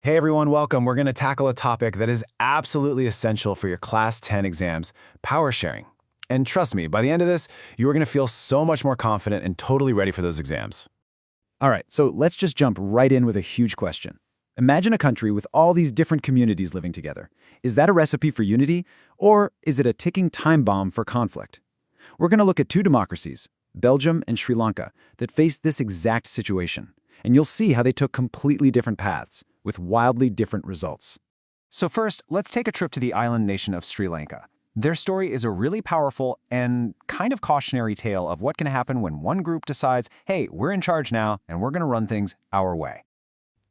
Hey everyone, welcome. We're going to tackle a topic that is absolutely essential for your Class 10 exams, power sharing. And trust me, by the end of this, you are going to feel so much more confident and totally ready for those exams. All right, so let's just jump right in with a huge question. Imagine a country with all these different communities living together. Is that a recipe for unity, or is it a ticking time bomb for conflict? We're going to look at two democracies, Belgium and Sri Lanka, that faced this exact situation. And you'll see how they took completely different paths, with wildly different results. So first, let's take a trip to the island nation of Sri Lanka. Their story is a really powerful and kind of cautionary tale of what can happen when one group decides, hey, we're in charge now and we're going to run things our way.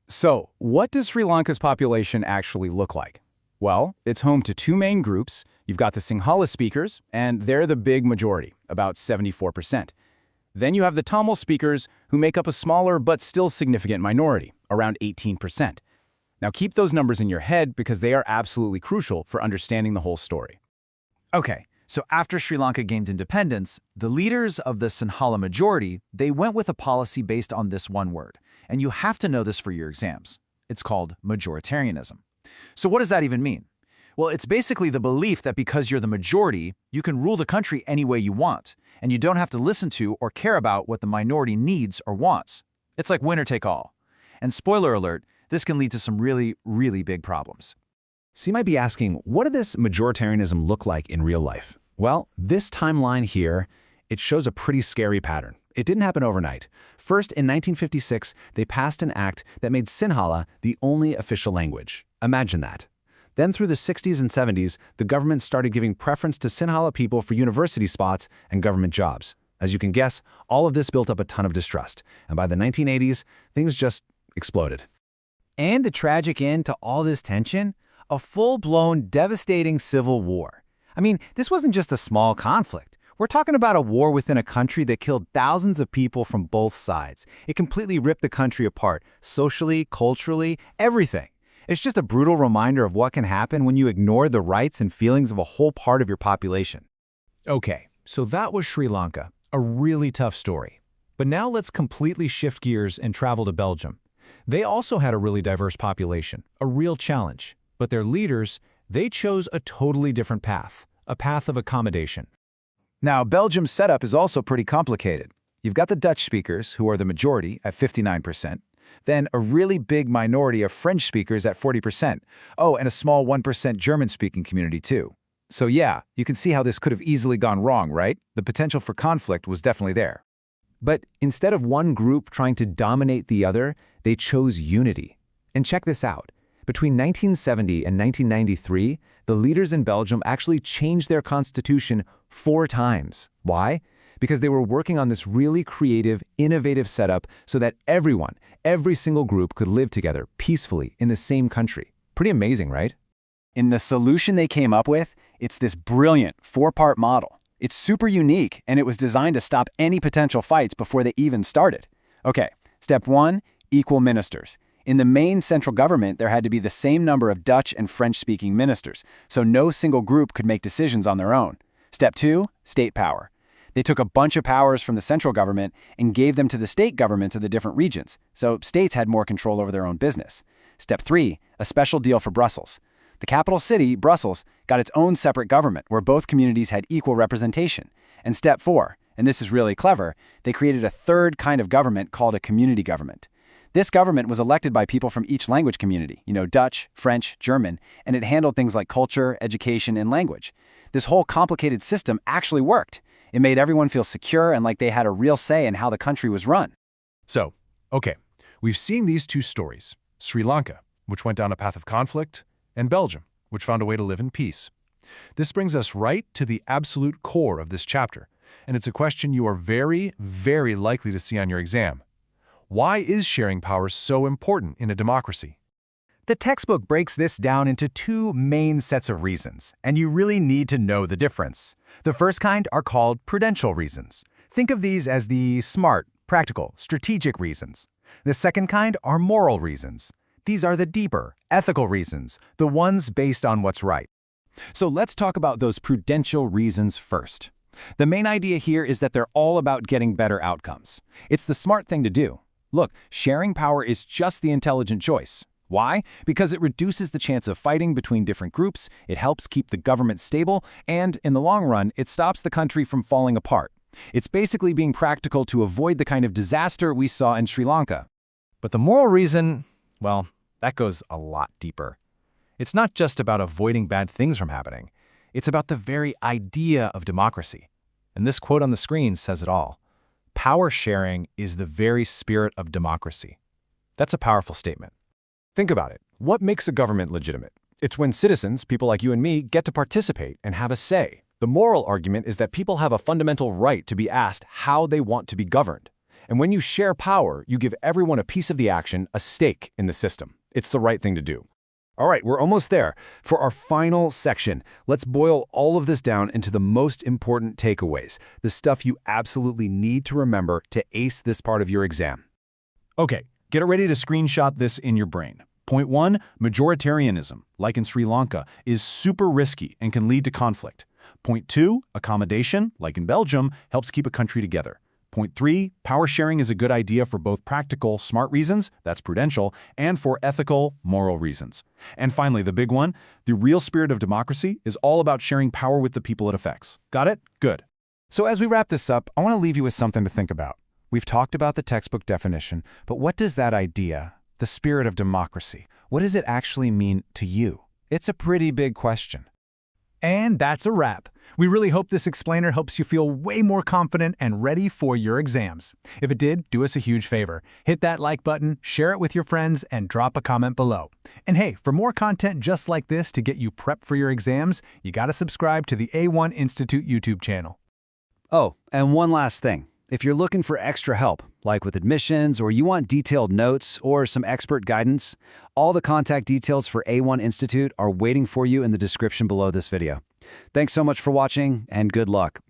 So, what does Sri Lanka's population actually look like? Well, it's home to two main groups. You've got the Sinhala speakers, and they're the big majority, about 74%. Then you have the Tamil speakers, who make up a smaller but still significant minority, around 18%. Now keep those numbers in your head because they are absolutely crucial for understanding the whole story. Okay, so after Sri Lanka gained independence, the leaders of the Sinhala majority, they went with a policy based on this one word. And you have to know this for your exams. It's called majoritarianism. So what does that even mean? Well, it's basically the belief that because you're the majority, you can rule the country any way you want, and you don't have to listen to or care about what the minority needs or wants. It's like winner take all. And spoiler alert, this can lead to some really, really big problems. So you might be asking, what does this majoritarianism look like in real life? Well, this timeline here, it shows a pretty scary pattern. It didn't happen overnight. First, in 1956, they passed an act that made Sinhala the only official language. Imagine that. Then through the 60s and 70s, the government started giving preference to Sinhala people for university spots and government jobs. As you can guess, all of this built up a ton of distrust. And by the 1980s, things just exploded. And the tragic end to all this tension? A full-blown, devastating civil war. I mean, this wasn't just a small conflict. We're talking about a war within a country that killed thousands of people from both sides. It completely ripped the country apart, socially, culturally, everything. It's just a brutal reminder of what can happen when you ignore the rights and feelings of a whole part of your population. Okay, so that was Sri Lanka, a really tough story. But now let's completely shift gears and travel to Belgium. They also had a really diverse population, a real challenge. But their leaders, they chose a totally different path, a path of accommodation. Now, Belgium's setup is also pretty complicated. You've got the Dutch speakers, who are the majority at 59%, then a really big minority of French speakers at 40%. Oh, and a small 1% German-speaking community too. So yeah, you can see how this could have easily gone wrong, right? The potential for conflict was definitely there. But instead of one group trying to dominate the other, they chose unity. And check this out. Between 1970 and 1993, the leaders in Belgium actually changed their constitution 4 times. Why? Because they were working on this really creative, innovative setup so that everyone, every single group could live together peacefully in the same country. Pretty amazing, right? In the solution they came up with, it's this brilliant 4-part model. It's super unique, and it was designed to stop any potential fights before they even started. Okay, step 1, equal ministers. In the main central government, there had to be the same number of Dutch and French-speaking ministers, so no single group could make decisions on their own. Step 2, state power. They took a bunch of powers from the central government and gave them to the state governments of the different regions, so states had more control over their own business. Step 3, a special deal for Brussels. The capital city, Brussels, got its own separate government where both communities had equal representation. And step 4, and this is really clever, they created a third kind of government called a community government. This government was elected by people from each language community, Dutch, French, German, and it handled things like culture, education, and language. This whole complicated system actually worked. It made everyone feel secure and like they had a real say in how the country was run. So, okay, we've seen these two stories. Sri Lanka, which went down a path of conflict, and Belgium, which found a way to live in peace. This brings us right to the absolute core of this chapter, and it's a question you are very, very likely to see on your exam. Why is sharing power so important in a democracy? The textbook breaks this down into 2 main sets of reasons, and you really need to know the difference. The first kind are called prudential reasons. Think of these as the smart, practical, strategic reasons. The second kind are moral reasons. These are the deeper, ethical reasons, the ones based on what's right. So let's talk about those prudential reasons first. The main idea here is that they're all about getting better outcomes. It's the smart thing to do. Look, sharing power is just the intelligent choice. Why? Because it reduces the chance of fighting between different groups, it helps keep the government stable, and in the long run, it stops the country from falling apart. It's basically being practical to avoid the kind of disaster we saw in Sri Lanka. But the moral reason, well, that goes a lot deeper. It's not just about avoiding bad things from happening. It's about the very idea of democracy. And this quote on the screen says it all. Power sharing is the very spirit of democracy. That's a powerful statement. Think about it. What makes a government legitimate? It's when citizens, people like you and me, get to participate and have a say. The moral argument is that people have a fundamental right to be asked how they want to be governed. And when you share power, you give everyone a piece of the action, a stake in the system. It's the right thing to do. All right, we're almost there. For our final section, let's boil all of this down into the most important takeaways, the stuff you absolutely need to remember to ace this part of your exam. Okay, get ready to screenshot this in your brain. Point 1, majoritarianism, like in Sri Lanka, is super risky and can lead to conflict. Point 2, accommodation, like in Belgium, helps keep a country together. Point 3, power sharing is a good idea for both practical, smart reasons, that's prudential, and for ethical, moral reasons. And finally, the big one, the real spirit of democracy is all about sharing power with the people it affects. Got it? Good. So as we wrap this up, I want to leave you with something to think about. We've talked about the textbook definition, but what does that idea, the spirit of democracy, what does it actually mean to you? It's a pretty big question. And that's a wrap. We really hope this explainer helps you feel way more confident and ready for your exams. If it did, do us a huge favor. Hit that like button, share it with your friends, and drop a comment below. And hey, for more content just like this to get you prepped for your exams, you gotta subscribe to the A1 Institute YouTube channel. Oh, and one last thing. If you're looking for extra help, like with admissions, or you want detailed notes or some expert guidance, all the contact details for A1 Institute are waiting for you in the description below this video. Thanks so much for watching, and good luck.